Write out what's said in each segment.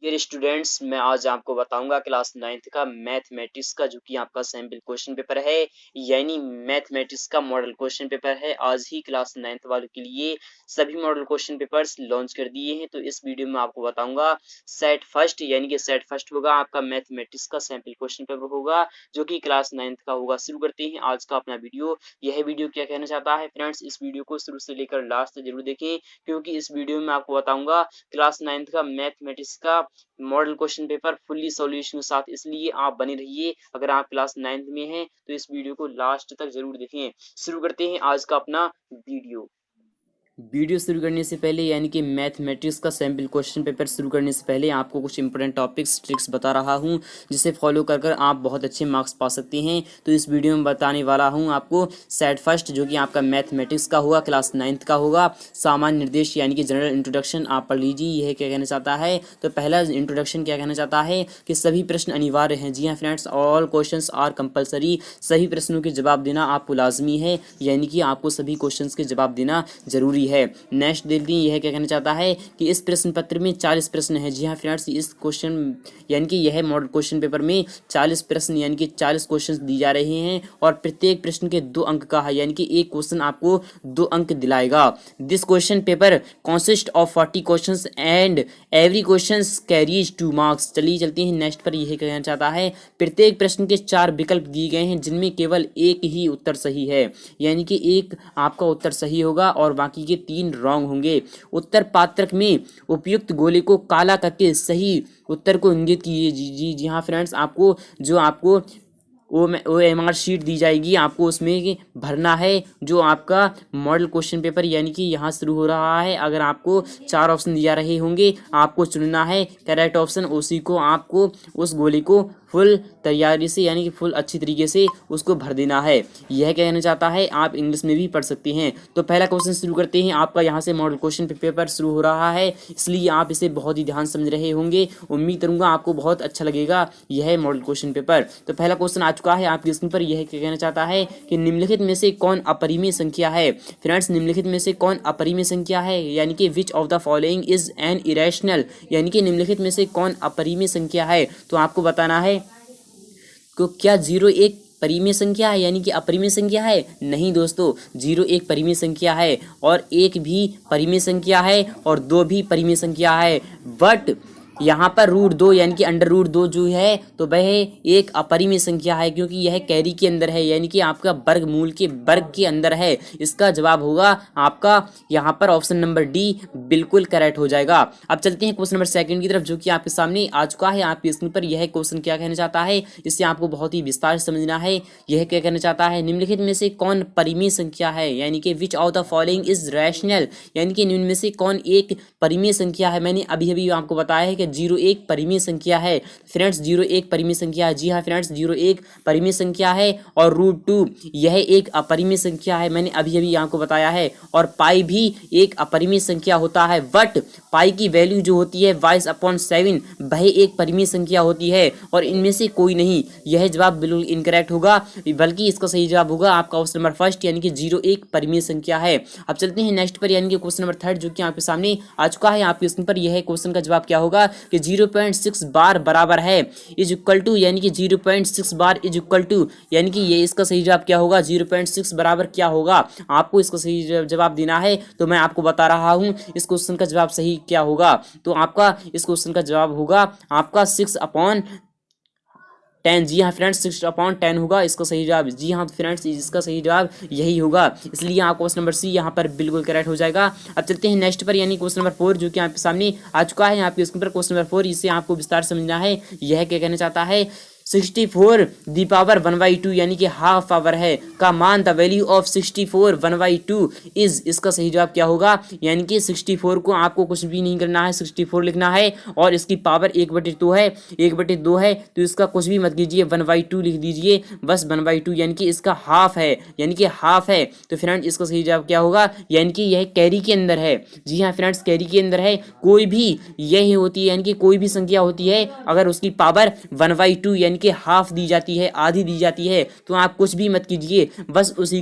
फिर स्टूडेंट्स मैं आज आपको बताऊंगा क्लास 9th का मैथमेटिक्स का जो कि आपका सैम्पल क्वेश्चन पेपर है, यानी मैथमेटिक्स का मॉडल क्वेश्चन पेपर है। आज ही क्लास 9th वालों के लिए सभी मॉडल क्वेश्चन पेपर्स लॉन्च कर दिए हैं। तो इस वीडियो में आपको बताऊंगा सेट फर्स्ट, यानी कि सेट फर्स्ट होगा आपका मैथमेटिक्स का सैम्पल क्वेश्चन पेपर होगा जो कि क्लास 9th का होगा। शुरू करते हैं आज का अपना वीडियो। यह वीडियो क्या कहना चाहता है फ्रेंड्स, इस वीडियो को शुरू से लेकर लास्ट तक जरूर देखें, क्योंकि इस वीडियो में आपको बताऊंगा क्लास 9th का मैथमेटिक्स का model question paper fully solution के साथ, इसलिए आप बने रहिए। अगर आप क्लास 9th में हैं तो इस वीडियो को लास्ट तक जरूर देखें। शुरू करते हैं आज का अपना वीडियो शुरू करने से पहले, यानी कि मैथमेटिक्स का सैम्पल क्वेश्चन पेपर शुरू करने से पहले आपको कुछ इंपॉर्टेंट टॉपिक्स ट्रिक्स बता रहा हूं, जिसे फॉलो कर आप बहुत अच्छे मार्क्स पा सकते हैं। तो इस वीडियो में बताने वाला हूं आपको सेट फर्स्ट, जो कि आपका मैथमेटिक्स का होगा, क्लास 9th का होगा। सामान्य निर्देश यानी कि जनरल इंट्रोडक्शन आप पढ़ लीजिए। यह क्या कहना चाहता है, तो पहला इंट्रोडक्शन क्या कहना चाहता है कि सभी प्रश्न अनिवार्य हैं। जी हाँ friends, all questions are compulsory. सभी प्रश्नों के जवाब देना आपको लाजमी है, यानी कि आपको सभी क्वेश्चंस के जवाब देना जरूरी है। नेक्स्ट देखते हैं, यह क्या कहना चाहता है कि इस प्रश्न पत्र में 40 प्रश्न है। जी हाँ फ्रेंड्स, इस क्वेश्चन यानी कि यह मॉडल क्वेश्चन पेपर में 40 प्रश्न यानी कि 40 क्वेश्चन दी जा रहे हैं और प्रत्येक प्रश्न के 2 अंक का है, यानी कि एक क्वेश्चन आपको 2 अंक दिलाएगा। This question paper consist of 40 questions and every question carries 2 marks. चलिए चलते हैं नेक्स्ट पर। यह कहना चाहता है प्रत्येक प्रश्न के 4 विकल्प दिए गए हैं, जिनमें केवल एक ही उत्तर सही है, यानी कि एक आपका उत्तर सही होगा और बाकी के 3 रॉन्ग होंगे। उत्तर पात्रक में उपयुक्त गोले को काला करके सही उत्तर को इंगित कीजिए। जी हाँ फ्रेंड्स, आपको जो आपको OMR शीट दी जाएगी, आपको उसमें भरना है जो आपका मॉडल क्वेश्चन पेपर, यानी कि यहाँ शुरू हो रहा है। अगर आपको 4 ऑप्शन दिया रहे होंगे, आपको चुनना है करेक्ट ऑप्शन, उसी को आपको उस गोली को फुल तैयारी से, यानी कि फुल अच्छी तरीके से उसको भर देना है। यह कहना चाहता है, आप इंग्लिश में भी पढ़ सकते हैं। तो पहला क्वेश्चन शुरू करते हैं। आपका यहाँ से मॉडल क्वेश्चन पेपर शुरू हो रहा है, इसलिए आप इसे बहुत ही ध्यान समझ रहे होंगे। उम्मीद करूंगा आपको बहुत अच्छा लगेगा यह मॉडल क्वेश्चन पेपर। तो पहला क्वेश्चन आ चुका है आपके स्क्रीन पर। यह कहना चाहता है कि निम्नलिखित में से कौन अपरिमेय संख्या है। फ्रेंड्स, निम्नलिखित में से कौन अपरिमेय संख्या है, यानी कि which of the following is an irrational, यानी कि निम्नलिखित में से कौन अपरिमेय संख्या है। तो आपको बताना है तो क्या 0 एक परिमेय संख्या है, यानी कि अपरिमेय संख्या है? नहीं दोस्तों, 0 एक परिमेय संख्या है और 1 भी परिमेय संख्या है और 2 भी परिमेय संख्या है। बट यहाँ पर √2 यानी कि √2 जो है तो वह एक अपरिमेय संख्या है, क्योंकि यह कैरी के अंदर है, यानी कि आपका वर्गमूल के वर्ग के अंदर है। इसका जवाब होगा आपका यहाँ पर ऑप्शन नंबर डी, बिल्कुल करेक्ट हो जाएगा। अब चलते हैं क्वेश्चन नंबर 2 की तरफ, जो कि आपके सामने आ चुका है आपकी स्क्रीन पर। यह क्वेश्चन क्या कहना चाहता है, इससे आपको बहुत ही विस्तार से समझना है। यह क्या कहना चाहता है, निम्नलिखित में से कौन परिमेय संख्या है, यानी कि which of the following is rational, यानी कि निम्न में से कौन एक परिमेय संख्या है। मैंने अभी अभी आपको बताया है कि 0 एक परिमेय संख्या है। फ्रेंड्स, 0 एक परिमेय संख्या है। जी हाँ फ्रेंड्स, 0 एक परिमेय संख्या है और √2 यह एक अपरिमेय संख्या है, मैंने अभी अभी आपको बताया है। और पाई भी एक अपरिमेय संख्या होता है, बट पाई की वैल्यू जो होती है 22/7 वह एक परिमेय संख्या होती है और इनमें से कोई नहीं। यह जवाब बिल्कुल इनकरेक्ट होगा, बल्कि इसका सही जवाब होगा आपका ऑप्शन नंबर फर्स्ट, यानी कि 0 एक परिमेय संख्या है। अब चलते हैं नेक्स्ट पर, यानी कि क्वेश्चन नंबर 3, जो कि आपके सामने आ चुका है आपके स्क्रीन पर। यह क्वेश्चन का जवाब क्या होगा कि 0.6 बार बराबर है इज इक्वल टू, यानी कि 0.6 बार इज इक्वल टू, यानी कि ये इसका सही जवाब क्या होगा, 0.6 बराबर क्या होगा। आपको इसका सही जवाब देना है, तो मैं आपको बता रहा हूं इस क्वेश्चन का जवाब सही क्या होगा। तो आपका इस क्वेश्चन का जवाब होगा आपका 6/10। जी हाँ फ्रेंड्स, 6/10 होगा इसका सही जवाब। जी हाँ फ्रेंड्स, इसका सही जवाब यही होगा, इसलिए आप क्वेश्चन नंबर सी यहाँ पर बिल्कुल करेक्ट हो जाएगा। अब चलते हैं नेक्स्ट पर, यानी क्वेश्चन नंबर 4, जो कि आपके सामने आ चुका है आपके स्क्रीन पर। क्वेश्चन नंबर 4, इसे आपको विस्तार समझना है। यह क्या कहना चाहता है, 64 दी पावर 1/2 यानी कि हाफ पावर है का मान द वैल्यू ऑफ 64 1/2 इज, इसका सही जवाब क्या होगा, यानी कि 64 को आपको कुछ भी नहीं करना है, 64 लिखना है और इसकी पावर 1/2 है, 1/2 है, तो इसका कुछ भी मत कीजिए, 1/2 लिख दीजिए बस, 1/2 यानी कि इसका हाफ है, यानी कि हाफ है। तो फ्रेंड इसका सही जवाब क्या होगा, यानी कि यह कैरी के अंदर है। जी हाँ फ्रेंड्स, कैरी के अंदर है। कोई भी यही होती है, यानी कि कोई भी संख्या होती है, अगर उसकी पावर 1/2 यानी यानी कि हाफ दी जाती है, आधी दी जाती है, तो आप कुछ भी मत कीजिए, बस उसी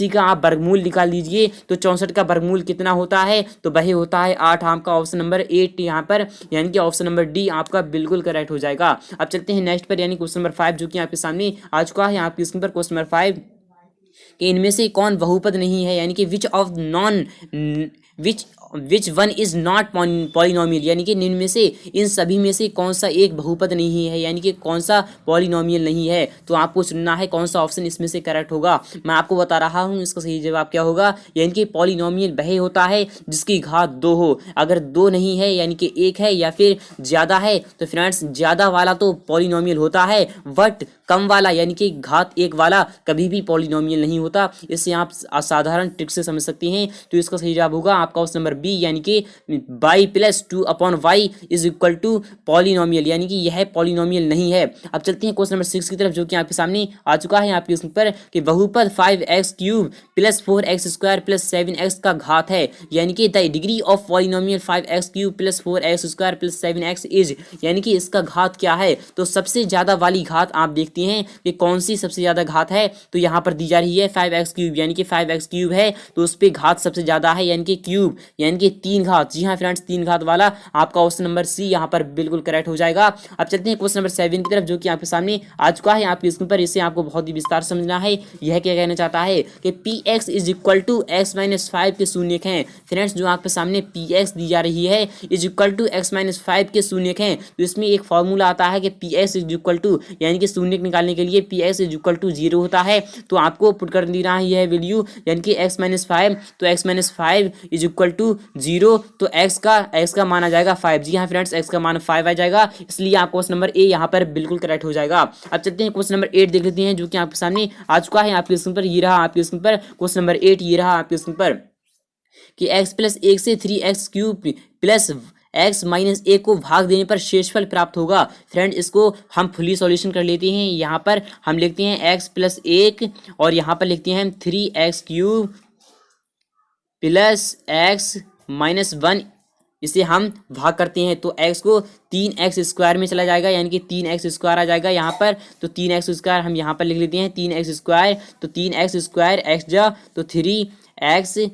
का आप वर्गमूल निकाल लीजिए। तो 64 का वर्गमूल कितना होता है, तो वही होता है 8। आपका ऑप्शन नंबर 8 यहाँ पर यानी कि ऑप्शन नंबर डी आपका बिल्कुल करेक्ट हो जाएगा। अब चलते हैं नेक्स्ट पर यानी क्वेश्चन नंबर 5 जो कि आपके सामने आ चुका है आपकी स्क्रीन पर। क्वेश्चन नंबर 5 कि इनमें से कौन बहुपद नहीं है, यानी कि which one is not polynomial, यानी कि इनमें से इन सभी में से कौन सा एक बहुपद नहीं है, यानी कि कौन सा पॉलिनोमियल नहीं है। तो आपको चुनना है कौन सा ऑप्शन इसमें से करेक्ट होगा। मैं आपको बता रहा हूं इसका सही जवाब क्या होगा, यानी कि पॉलिनोमियल वह होता है जिसकी घात 2 हो। अगर 2 नहीं है यानी कि 1 है या फिर ज़्यादा है, तो फ्रेंड्स ज़्यादा वाला तो पॉलिनोमियल होता है, बट कम वाला यानी कि घात 1 वाला कभी भी पॉलिनोमियल नहीं होता। इससे आप असाधारण ट्रिक से समझ सकते हैं। तो इसका सही जवाब होगा आपका ऑप्शन नंबर बी, यानी कि y + 2/y is equal to polynomial, यानी कि यह पॉलिनोमियल नहीं है। अब चलते हैं क्वेश्चन नंबर 6 की तरफ जो कि आपके सामने आ चुका है आपके स्क्रीन पर कि बहुपद 5x³ + 4x² + 7x का घात है, यानी कि the degree of polynomial 5x³ + 4x² + 7x is, यानी कि इसका घात क्या है। तो सबसे ज्यादा वाली घात आप देखते हैं कि कौन सी सबसे ज्यादा घात है, तो यहाँ पर दी जा रही है 5x³, यानी कि 5x³ है तो उस पर घात सबसे ज्यादा है, यानी कि क्यूब, यानी कि 3 घात। जी हाँ फ्रेंड्स, 3 घात वाला आपका ऑप्शन नंबर सी यहाँ पर बिल्कुल करेक्ट हो जाएगा। अब चलते हैं क्वेश्चन नंबर 7 की तरफ जो कि आपके सामने आ चुका है आपकी स्क्रीन पर। इसे आपको बहुत ही विस्तार समझना है। यह क्या कहना चाहता है कि px = x - 5 के शून्यक हैं। फ्रेंड्स जो आपके सामने px दी जा रही है = x - 5 के शून्यक हैं, तो इसमें एक फॉर्मूला आता है कि px = यानी कि शून्यक निकालने के लिए px = 0 होता है। तो आपको पुट कर देना है यह वैल्यू, यानी कि x - 5, तो x - 5 = 0, तो x का मान आ जाएगा 5। जी हाँ फ्रेंड्स, x का मान 5 आ जाएगा, इसलिए आपको क्वेश्चन नंबर ए यहाँ पर बिल्कुल करेक्ट हो जाएगा। अब चलते हैं क्वेश्चन नंबर 8 देख लेते हैं जो कि आपके सामने आ चुका है आपके स्क्रीन पर। ये रहा आपके स्क्रीन पर क्वेश्चन नंबर 8, ये रहा आपके स्क्रीन पर कि x + 1 से 3x³ + x - 1 को भाग देने पर शेषफल प्राप्त होगा। फ्रेंड इसको हम फुली सॉल्यूशन कर लेते हैं। यहाँ पर हम लिखते हैं x + 1 और यहाँ पर लिखते हैं हम 3x³ + x - 1, इसे हम भाग करते हैं तो x को 3x² में चला जाएगा, यानी कि 3x² आ जाएगा यहाँ पर। तो 3x² हम यहाँ पर लिख लेते हैं 3x², तो 3x² x जा तो 3x³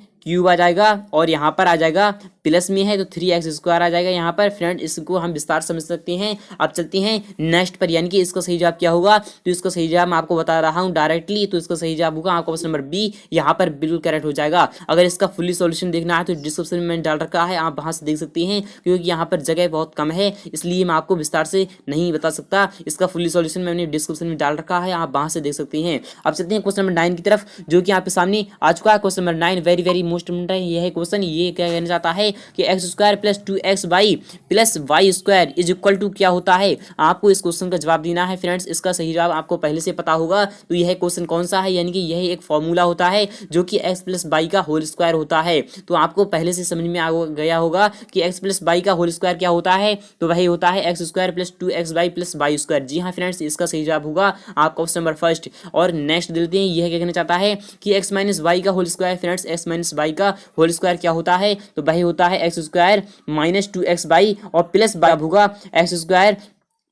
आ जाएगा और यहाँ पर आ जाएगा प्लस में है तो 3x² आ जाएगा यहाँ पर। फ्रेंड इसको हम विस्तार समझ सकते हैं। अब चलते हैं नेक्स्ट पर, यानी कि इसका सही जवाब क्या होगा। तो इसका सही जवाब मैं आपको बता रहा हूँ डायरेक्टली, तो इसका सही जवाब होगा आपका ऑप्शन नंबर बी, यहाँ पर बिल्कुल करेक्ट हो जाएगा। अगर इसका फुली सॉल्यूशन देखना है तो डिस्क्रिप्शन में मैंने डाल रखा है, आप वहाँ से देख सकते हैं, क्योंकि यहाँ पर जगह बहुत कम है इसलिए मैं आपको विस्तार से नहीं बता सकता। इसका फुली सॉल्यूशन मैंने डिस्क्रिप्शन में डाल रखा है, आप वहाँ से देख सकते हैं। अब चलते हैं क्वेश्चन नंबर 9 की तरफ जो कि आपके सामने आ चुका है। Question number 9 very very most important है यह क्वेश्चन। ये क्या कहना चाहता है कि x² + 2xy + y² is equal to क्या होता है। आपको इस क्वेश्चन का जवाब देना है। फ्रेंड्स इसका सही जवाब आपको पहले से पता होगा, तो यह क्वेश्चन कौन सा है, यानी कि यह एक फॉर्मूला होता है जो कि x + y का होल स्क्वायर होता है। तो आपको पहले से समझ में आ गया होगा कि x + y का होल स्क्वायर क्या होता है, तो वही होता है x² + 2xy + y²। जी हाँ फ्रेंड्स, इसका सही जवाब होगा आपका ऑप्शन नंबर फर्स्ट। और नेक्स्ट देखते हैं यह क्या कहना चाहता है कि x - y का whole square. Friends x - y का होल स्क्वायर क्या होता है, तो वही होता है x² - 2xy और प्लस होगा x²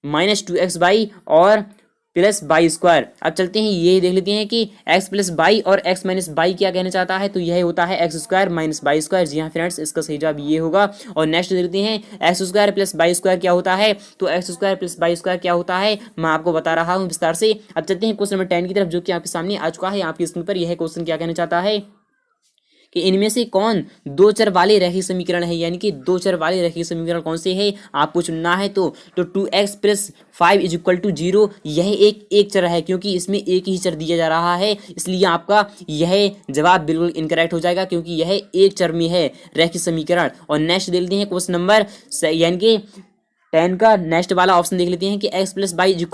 - 2xy और प्लस y²। अब चलते हैं ये देख लेते हैं कि x + y और x - y क्या कहना चाहता है, तो यह होता है x² - y²। जी हाँ फ्रेंड्स, इसका सही जवाब ये होगा। और नेक्स्ट देखते हैं x² + y² क्या होता है, तो x² + y² क्या होता है मैं आपको बता रहा हूँ विस्तार से। अब चलते हैं क्वेश्चन नंबर 10 की तरफ जो कि आपके सामने आ चुका है आपकी स्क्रीन पर। यह क्वेश्चन क्या कहना चाहता है कि इनमें से कौन 2 चर वाले रैखिक समीकरण है, यानी कि 2 चर वाले रैखिक समीकरण कौन से है आपको चुनना है। तो 2x + 5 = 0 यह एक चर है, क्योंकि इसमें एक ही चर दिया जा रहा है, इसलिए आपका यह जवाब बिल्कुल इनकरेक्ट हो जाएगा, क्योंकि यह एक चर में है रैखिक समीकरण। और नेक्स्ट देख लेते हैं क्वेश्चन नंबर यानी कि 10 का नेक्स्ट वाला ऑप्शन देख लेते हैं कि x + y =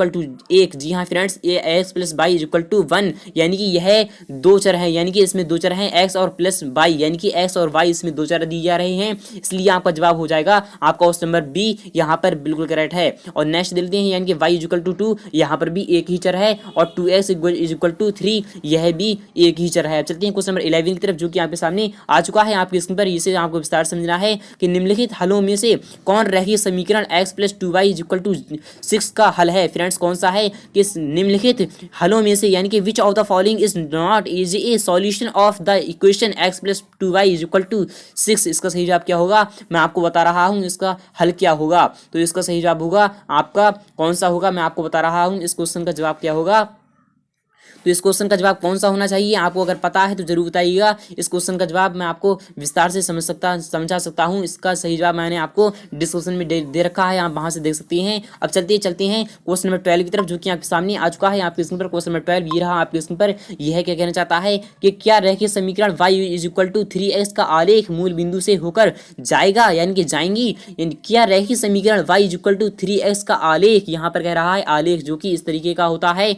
1। जी हाँ फ्रेंड्स, ये x + y = 1, यानी कि यह 2 चर है, यानी कि इसमें 2 चर हैं x और प्लस y, यानी कि x और y इसमें 2 चर दिए जा रहे हैं, इसलिए आपका जवाब हो जाएगा आपका ऑप्शन नंबर बी, यहाँ पर बिल्कुल करेक्ट है। और नेक्स्ट देखते हैं यानी कि y = 2, यहाँ पर भी एक ही चर है, और 2x = 3 यह भी एक ही चर है। चलते हैं क्वेश्चन नंबर 11 की तरफ जो कि आपके सामने आ चुका है आपकी स्क्रीन पर। इसे आपको विस्तार समझना है कि निम्नलिखित हलों में से कौन रैखिक समीकरण 2x+2y इज इक्वल टू 6 का हल है फ्रेंड्स कौन सा है कि निम्नलिखित हलों में से यानी कि which of the following is not is a solution of the equation x+2y is equal to 6। इसका सही जवाब क्या होगा मैं आपको बता रहा हूँ, इसका हल क्या होगा। तो इसका सही जवाब होगा आपका कौन सा होगा मैं आपको बता रहा हूँ। इस क्वेश्चन का जवाब क्या होगा, तो इस क्वेश्चन का जवाब कौन सा होना चाहिए आपको अगर पता है तो जरूर बताइएगा। इस क्वेश्चन का जवाब मैं आपको विस्तार से समझा सकता हूँ। इसका सही जवाब मैंने आपको डिस्क्रिप्शन में दे रखा है, आप वहां से देख सकते हैं। अब चलते हैं क्वेश्चन नंबर 12 की तरफ जो कि आपके सामने आ चुका है। आपके स्क्रीन पर क्वेश्चन नंबर 12 ये रहा आपके स्क्रीन पर। यह क्या कहना चाहता है कि क्या रैखिक समीकरण y is equal to 3x का आलेख मूल बिंदु से होकर जाएगा यानी कि जाएंगी, यानी क्या रैखिक समीकरण y is equal to 3x का आलेख यहाँ पर कह रहा है आलेख जो कि इस तरीके का होता है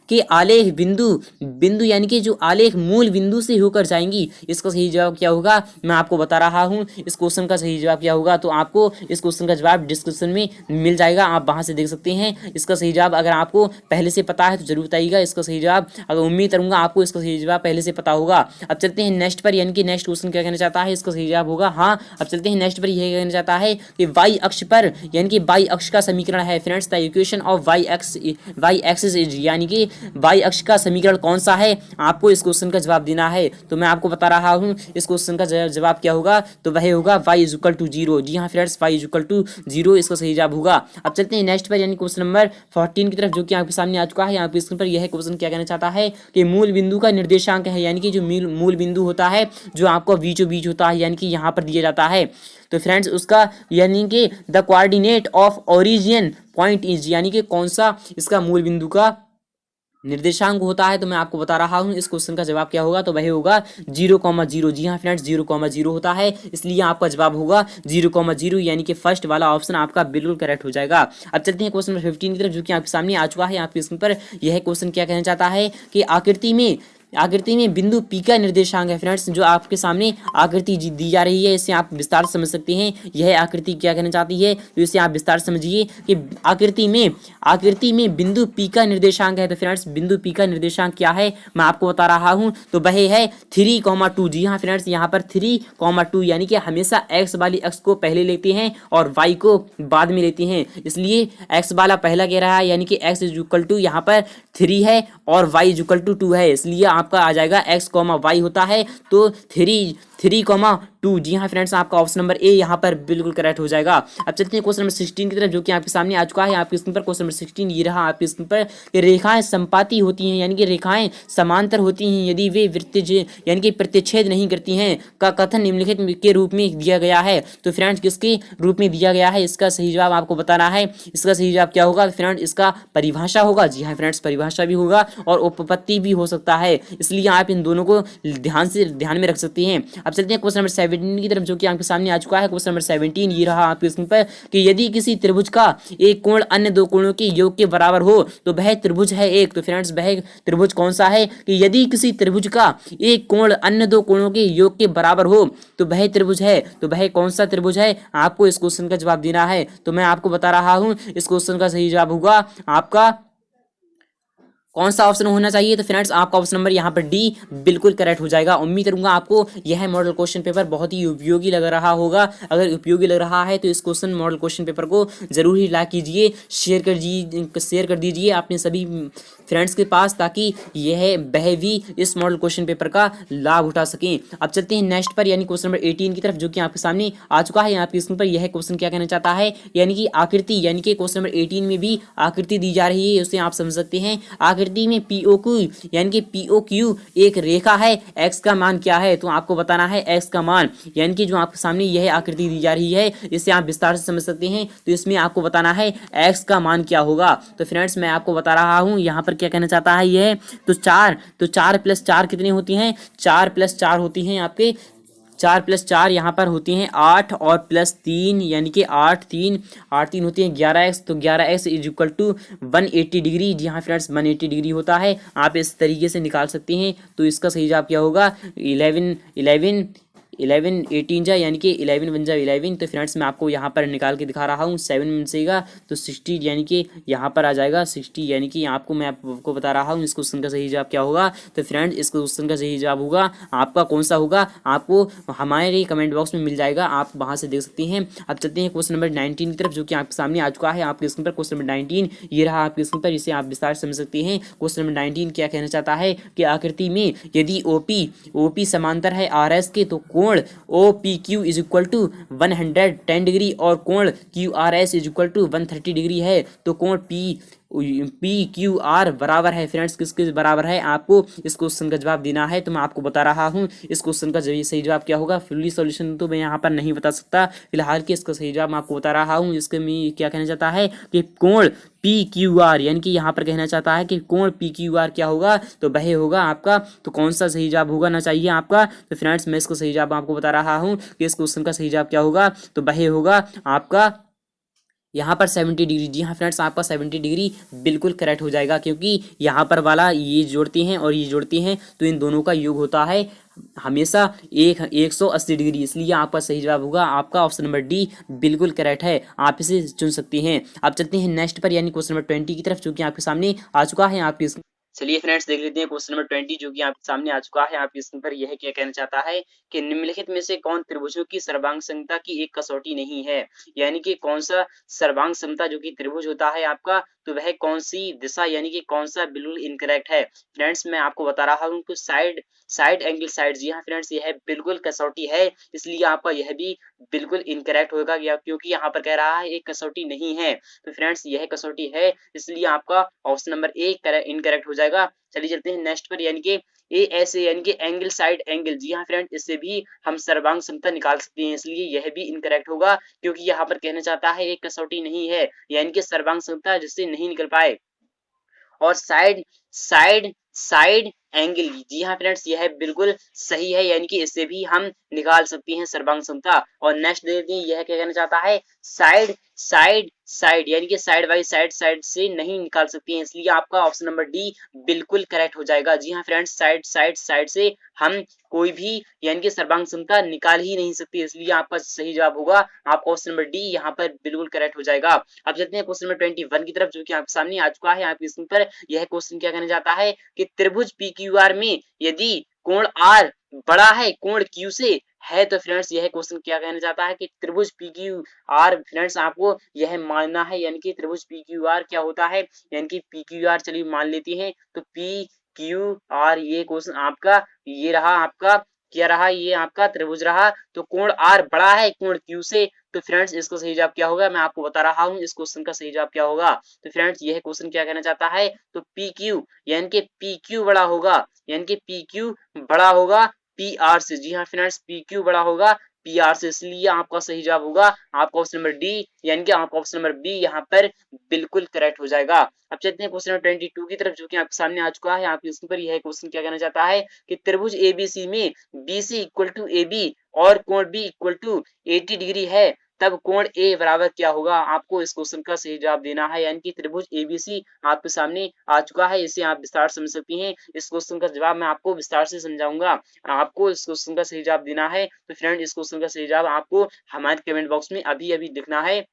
कि आलेख बिंदु यानी कि जो आलेख मूल बिंदु से होकर जाएंगी। इसका सही जवाब क्या होगा मैं आपको बता रहा हूँ। इस क्वेश्चन का सही जवाब क्या होगा तो आपको इस क्वेश्चन का जवाब डिस्क्रिप्शन में मिल जाएगा, आप वहां से देख सकते हैं। इसका सही जवाब अगर आपको पहले से पता है तो जरूर बताइएगा इसका सही जवाब। अगर उम्मीद करूंगा आपको इसका सही जवाब पहले से पता होगा। अब चलते हैं नेक्स्ट पर, यानी कि नेक्स्ट क्वेश्चन क्या कहना चाहता है इसका सही जवाब होगा हाँ। अब चलते हैं नेक्स्ट पर, यह कहना चाहता है कि वाई अक्ष पर यानी कि वाई अक्ष का समीकरण है friends the equation of Y axis is, यानी कि वाई अक्ष का समीकरण कौन सा है आपको इस क्वेश्चन का जवाब देना है। तो मैं आपको बता रहा हूं इस क्वेश्चन का जवाब क्या होगा तो वह होगा y इज इक्वल टू 0। जी हाँ friends y is equal to 0 इसका सही जवाब होगा। अब चलते हैं नेक्स्ट पर, यानी क्वेश्चन नंबर 14 की तरफ जो कि आपके सामने आ चुका है। आपके स्क्रीन पर यह क्वेश्चन क्या कहना चाहता है कि मूल बिंदु का निर्देशांक है, यानी कि जो मूल बिंदु होता है जो आपको बीचों बीच होता है यानी कि यहाँ पर दिया जाता है। तो फ्रेंड्स उसका यानी कि the coordinate of origin point is, यानी कि कौन सा इसका मूल बिंदु का निर्देशांक होता है। तो मैं आपको बता रहा हूं इस क्वेश्चन का जवाब क्या होगा तो वह होगा 0,0। जी हाँ फ्रेंड्स 0,0 होता है, इसलिए आपका जवाब होगा 0,0 यानी कि फर्स्ट वाला ऑप्शन आपका बिल्कुल करेक्ट हो जाएगा। अब चलते हैं क्वेश्चन नंबर 15 की तरफ जो कि आपके सामने आ चुका है। आपके स्क्रीन पर यह क्वेश्चन क्या कहना चाहता है कि आकृति में बिंदु P का निर्देशांक है फ्रेंड्स। जो आपके सामने आकृति दी जा रही है इससे आप विस्तार समझ सकते हैं यह आकृति क्या कहना चाहती है, तो इसे आप विस्तार समझिए कि आकृति में बिंदु P का निर्देशांक है। तो फ्रेंड्स बिंदु P का निर्देशांक क्या है मैं आपको बता रहा हूं तो वह है 3,2। जी हाँ फ्रेंड्स यहाँ पर 3,2 यानी कि हमेशा x वाली अक्ष को पहले लेते हैं और y को बाद में लेते हैं, इसलिए x वाला पहला कह रहा है यानी कि x इज इक्वल टू यहाँ पर 3 है और y इज इक्वल टू 2 है, इसलिए आपका आ जाएगा x, y होता है तो 3,2। जी हाँ फ्रेंड्स आपका ऑप्शन नंबर ए यहाँ पर बिल्कुल करेक्ट हो जाएगा। अब चलते हैं क्वेश्चन नंबर 16 की तरफ जो कि आपके सामने आ चुका है। आपकी स्क्रीन पर क्वेश्चन नंबर 16 ये रहा आपकी स्क्रीन पर कि रेखाएं संपाती होती हैं यानी कि रेखाएं समांतर होती हैं यदि वे वृत्तज यानी कि प्रतिच्छेद नहीं करती हैं का कथन निम्नलिखित के रूप में दिया गया है। तो फ्रेंड्स किसके रूप में दिया गया है इसका सही जवाब आपको बताना है। इसका सही जवाब क्या होगा फ्रेंड्स इसका परिभाषा होगा। जी हाँ फ्रेंड्स परिभाषा भी होगा और उपपत्ति भी हो सकता है, इसलिए आप इन दोनों को ध्यान में रख सकते हैं। अब चलते हैं क्वेश्चन नंबर 17 की तरफ जो कि आपके सामने आ चुका है। क्वेश्चन नंबर 17 ये रहा आपके स्क्रीन पर कि यदि किसी त्रिभुज का एक कोण अन्य दो कोणों के योग के बराबर हो तो वह त्रिभुज है एक। तो फ्रेंड्स वह त्रिभुज कौन सा है कि यदि किसी त्रिभुज का एक कोण अन्य दो कोणों के योग के बराबर हो तो वह त्रिभुज है। तो वह कौन सा त्रिभुज है आपको इस क्वेश्चन का जवाब देना है। तो मैं आपको बता रहा हूं इस क्वेश्चन का सही जवाब होगा आपका कौन सा ऑप्शन होना चाहिए। तो फ्रेंड्स आपका ऑप्शन नंबर यहाँ पर डी बिल्कुल करेक्ट हो जाएगा। उम्मीद करूंगा आपको यह मॉडल क्वेश्चन पेपर बहुत ही उपयोगी लग रहा होगा। अगर उपयोगी लग रहा है तो इस क्वेश्चन मॉडल क्वेश्चन पेपर को जरूर ही लाइक कीजिए, शेयर कर दीजिए अपने सभी फ्रेंड्स के पास ताकि वह भी इस मॉडल क्वेश्चन पेपर का लाभ उठा सकें। अब चलते हैं नेक्स्ट पर, यानी क्वेश्चन नंबर 18 की तरफ जो कि आपके सामने आ चुका है। आपके स्क्रीन पर यह क्वेश्चन क्या कहना चाहता है यानी कि आकृति, यानी कि क्वेश्चन नंबर 18 में भी आकृति दी जा रही है, उसे आप समझ सकते हैं। आकृति में POQ यानी कि POQ एक रेखा है, x का मान क्या है तो आपको बताना है x का मान, यानी कि जो आपके सामने यह आकृति दी जा रही है इसे आप विस्तार से समझ सकते हैं। तो इसमें आपको बताना है x का मान क्या होगा। तो फ्रेंड्स मैं आपको बता रहा हूं यहाँ पर क्या कहना चाहता है यह तो 4 + 4 कितनी होती हैं 4 + 4 होती हैं आपके 4 + 4 यहाँ पर होती हैं 8 और +3 यानी कि 8 3 होती हैं 11x। तो 11x = 180 डिग्री। जी हाँ फ्रेंड्स 180 डिग्री होता है, आप इस तरीके से निकाल सकते हैं। तो इसका सही जवाब क्या होगा 11 11 18 जा यानी कि 11 बन जा 11। तो फ्रेंड्स मैं आपको यहाँ पर निकाल के दिखा रहा हूँ, 7 में बचेगा तो 60 यानी कि यहाँ पर आ जाएगा 60, यानी कि आपको मैं आपको बता रहा हूँ इस क्वेश्चन का सही जवाब क्या होगा। तो फ्रेंड्स इस क्वेश्चन का सही जवाब होगा आपका कौन सा होगा, आपको हमारे कमेंट बॉक्स में मिल जाएगा, आप वहाँ से देख सकते हैं। अब चलते हैं क्वेश्चन नंबर 19 की तरफ, जो कि आपके सामने आ चुका है आपके स्क्रीन पर। क्वेश्चन नंबर 19 ये रहा आपके स्क्रीन पर, इसे आप विस्तार से समझ सकते हैं। क्वेश्चन नंबर 19 क्या कहना चाहता है कि आकृति में यदि ओपी समांतर है आर एस के, तो कोण O P Q is equal to 110 degree और कोण Q R S is equal to 130 degree है, तो कोण पी क्यू आर बराबर है फ्रेंड्स किसके बराबर है, आपको इस क्वेश्चन का जवाब देना है। तो मैं आपको बता रहा हूँ इस क्वेश्चन का सही जवाब क्या होगा। फुल्ली सॉल्यूशन तो मैं यहाँ पर नहीं बता सकता फिलहाल कि इसका सही जवाब मैं आपको बता रहा हूँ। इसके में क्या कहना चाहता है कि कोण पी क्यू आर, यानी कि यहाँ पर कहना चाहता है कि कोण पी क्यू आर क्या होगा, तो वह होगा आपका, तो कौन सा सही जवाब होगा ना चाहिए आपका। तो फ्रेंड्स मैं इसको सही जवाब आपको बता रहा हूँ कि इस क्वेश्चन का सही जवाब क्या होगा, तो वह होगा आपका यहाँ पर 70 डिग्री। जी हाँ फ्रेंड्स आपका 70 डिग्री बिल्कुल करेक्ट हो जाएगा, क्योंकि यहाँ पर वाला ये जोड़ते हैं और ये जोड़ते हैं तो इन दोनों का योग होता है हमेशा 180 डिग्री, इसलिए आपका सही जवाब होगा आपका ऑप्शन नंबर डी बिल्कुल करेक्ट है, आप इसे चुन सकते हैं। अब चलते हैं नेक्स्ट पर यानी क्वेश्चन नंबर 20 की तरफ, जो कि आपके सामने आ चुका है आपकी। चलिए फ्रेंड्स देख लेते हैं क्वेश्चन नंबर 20 जो कि आपके सामने आ चुका है आपकी स्क्रीन पर। यह क्या कहना चाहता है कि निम्नलिखित में से कौन त्रिभुजों की सर्वांग समता की एक कसौटी नहीं है, यानी कि कौन सा सर्वांग समता जो कि त्रिभुज होता है आपका, तो वह कौन सी दिशा यानी कि कौन सा बिल्कुल इनकरेक्ट है। फ्रेंड्स मैं आपको बता रहा हूँ कि साइड एंगल साइड, जी हाँ फ्रेंड्स यह बिल्कुल कसौटी है, इसलिए आपका यह भी बिल्कुल इनकरेक्ट होगा, क्योंकि यहाँ पर कह रहा है एक कसौटी नहीं है। तो फ्रेंड्स यह कसौटी है, इसलिए आपका ऑप्शन नंबर ए इनकरेक्ट हो जाएगा। चलिए चलते हैं नेक्स्ट पर, यानी कि ए ऐसे यानी कि एंगल साइड एंगल, जी हाँ फ्रेंड इससे भी हम सर्वांग समता निकाल सकते हैं, इसलिए यह भी इनकरेक्ट होगा, क्योंकि यहाँ पर कहना चाहता है एक कसौटी नहीं है, यानी कि सर्वांग समता जिससे नहीं निकल पाए। और साइड साइड साइड एंगल, जी हाँ फ्रेंड्स यह बिल्कुल सही है, यानी कि इससे भी हम निकाल सकते हैं सर्वांग समता। और नेक्स्ट देखते हैं यह क्या कहना चाहता है, साइड साइड साइड यानी कि साइड बाई साइड से नहीं निकाल सकते हैं, इसलिए आपका ऑप्शन नंबर डी बिल्कुल करेक्ट हो जाएगा। जी हाँ फ्रेंड्स साइड से हम कोई भी यानी कि सर्वांग समता निकाल ही नहीं सकते, इसलिए आपका सही जवाब होगा आपका ऑप्शन नंबर डी यहाँ पर बिल्कुल करेक्ट हो जाएगा। अब चलते हैं क्वेश्चन नंबर 21 की तरफ, जो कि आपके सामने आ चुका है आपकी स्क्रीन पर। यह क्वेश्चन क्या कहना चाहता है कि त्रिभुज पी क्यू आर में यदि कोण आर बड़ा है कोण क्यू से है, तो फ्रेंड्स यह क्वेश्चन क्या कहना चाहता है कि त्रिभुज पी क्यू आर, फ्रेंड्स आपको यह मानना है, यानी कि त्रिभुज पी क्यू आर क्या होता है, यानी कि पी क्यू आर चलिए मान लेते हैं, तो पी क्यू आर ये क्वेश्चन आपका ये रहा, आपका क्या रहा, ये आपका त्रिभुज रहा, तो कोण आर बड़ा है कोण क्यू से, तो फ्रेंड्स इसका सही जवाब क्या होगा, मैं आपको बता रहा हूं इस क्वेश्चन का सही जवाब क्या होगा। तो फ्रेंड्स यह क्वेश्चन क्या कहना चाहता है, तो पी क्यू यानी कि पी क्यू बड़ा होगा, यानी कि पी क्यू बड़ा होगा पी आर से, जी हाँ फ्रेंड्स पी क्यू बड़ा होगा पी आर से, इसलिए आपका सही जवाब होगा आपका ऑप्शन नंबर डी, यानी कि आपका ऑप्शन नंबर बी यहाँ पर बिल्कुल करेक्ट हो जाएगा। अब चलते हैं क्वेश्चन नंबर 22 की तरफ, जो कि आपके सामने आ चुका है आपकी स्क्रीन पर। यह क्वेश्चन क्या कहना चाहता है कि त्रिभुज एबीसी में बीसी इक्वल टू एबी और कोण बी इक्वल टू 80 डिग्री है, तब कोण ए बराबर क्या होगा, आपको इस क्वेश्चन का सही जवाब देना है, यानी कि त्रिभुज एबीसी आपके सामने आ चुका है, इसे आप विस्तार समझ सकती हैं। इस क्वेश्चन का जवाब मैं आपको विस्तार से समझाऊंगा, आपको इस क्वेश्चन का सही जवाब देना है। तो फ्रेंड इस क्वेश्चन का सही जवाब आपको हमारे कमेंट बॉक्स में अभी अभी लिखना है,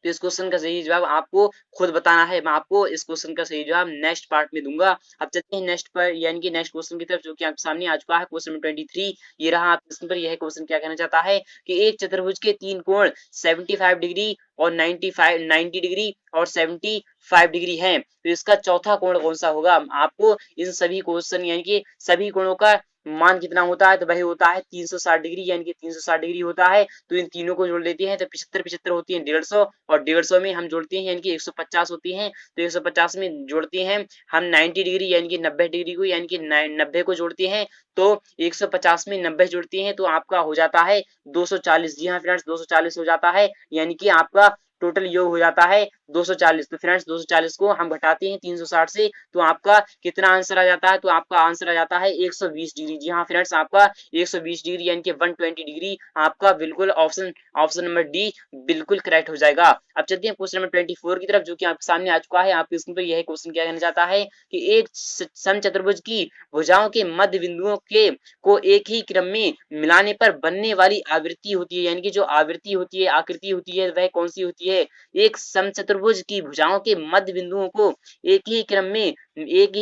तो इस क्वेश्चन का सही जवाब आपको खुद बताना है, मैं आपको इस क्वेश्चन का सही जवाब नेक्स्ट पार्ट में दूंगा। अब चलते हैं नेक्स्ट पर, यानी कि नेक्स्ट क्वेश्चन की तरफ, जो कि आपके सामने आ चुका है क्वेश्चन नंबर 23। ये रहा आपके स्क्रीन पर। यह क्वेश्चन क्या कहना चाहता है कि एक चतुर्भुज के तीन कोण 75 डिग्री और 90 डिग्री और 75 डिग्री है, तो इसका चौथा कोण कौन सा होगा। आपको इन सभी क्वेश्चन यानी कि सभी कोणों का मान कितना होता है, तो वही होता है 360 डिग्री, यानी कि 360 डिग्री होता है, तो इन तीनों को जोड़ लेते हैं तो 75 होती है 150, और 150 में हम जोड़ते हैं यानी कि 150 होती हैं, तो 150 में जोड़ते हैं हम 90 डिग्री यानी कि 90 डिग्री को, यानी कि 90 को जोड़ते हैं, तो 150 में 90 जोड़ते हैं तो आपका हो जाता है 240। जी हाँ फ्रेंड्स 240 हो जाता है, यानी कि आपका टोटल योग हो जाता है 240। तो फ्रेंड्स 240 को हम घटाते हैं 360 से, तो आपका कितना आंसर आ जाता है? तो आपका आंसर आ जाता है 120 डिग्री। जी हाँ फ्रेंड्स, आपका 120 डिग्री यानी कि 120 डिग्री आपका बिल्कुल ऑप्शन ऑप्शन नंबर डी बिल्कुल करेक्ट हो जाएगा। अब चलते हैं क्वेश्चन नंबर 24 की तरफ, जो कि आपके सामने आ चुका है। आपके स्क्रीन पर यह क्वेश्चन क्या कहना चाहता है कि एक समचतुर्भुज की भुजाओं के मध्य बिंदुओं के को एक ही क्रम में मिलाने पर बनने वाली आवृत्ति होती है, यानी कि जो आवृत्ति होती है, आकृति होती है, वह कौन सी होती है? एक समचतुर्भुज की भुजाओं के मध्य बिंदुओं को एक ही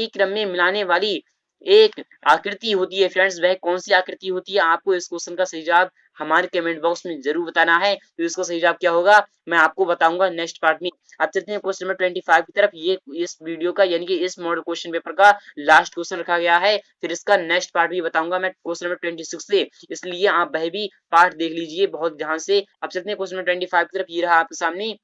क्रम में मिलाने वाली एक आकृति होती है। फ्रेंड्स वह कौन सी आकृति होती है? आपको इस क्वेश्चन का सही जवाब हमारे कमेंट बॉक्स में जरूर बताना है। तो इसका सही जवाब क्या होगा मैं आपको बताऊंगा नेक्स्ट पार्ट में। अब चलते हैं क्वेश्चन नंबर 25 की तरफ। ये इस वीडियो का यानी कि इस मॉडल क्वेश्चन पेपर का लास्ट क्वेश्चन रखा गया है, फिर इसका नेक्स्ट पार्ट भी बताऊंगा मैं क्वेश्चन नंबर 26 से, इसलिए आप वह भी पार्ट देख लीजिए बहुत ध्यान से। अब चलते हैं क्वेश्चन नंबर 25 की तरफ। ये रहा आपके सामने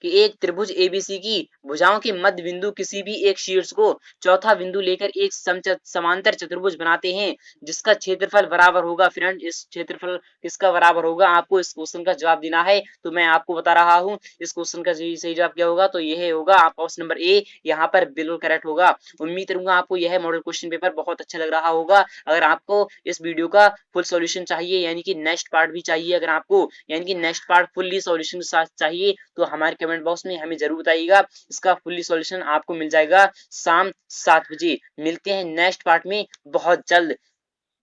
कि एक त्रिभुज एबीसी की भुजाओं के मध्य बिंदु किसी भी एक शीर्ष को चौथा बिंदु लेकर एक समांतर चतुर्भुज बनाते हैं जिसका क्षेत्रफल बराबर होगा। फ्रेंड इस क्षेत्रफल किसका बराबर होगा? आपको इस क्वेश्चन का जवाब देना है। तो मैं आपको बता रहा हूं इस क्वेश्चन का सही जवाब क्या होगा, तो यह होगा आपका ऑप्शन नंबर ए यहाँ पर बिल्कुल करेक्ट होगा। उम्मीद करूंगा आपको यह मॉडल क्वेश्चन पेपर बहुत अच्छा लग रहा होगा। अगर आपको इस वीडियो का फुल सॉल्यूशन चाहिए यानी कि नेक्स्ट पार्ट भी चाहिए, अगर आपको यानी कि नेक्स्ट पार्ट फुल्ली सॉल्यूशन के साथ चाहिए, तो हमारे कमेंट बॉक्स में हमें जरूर बताइएगा। इसका फुल्ली सॉल्यूशन आपको मिल जाएगा शाम 7 बजे। मिलते हैं नेक्स्ट पार्ट में बहुत जल्द।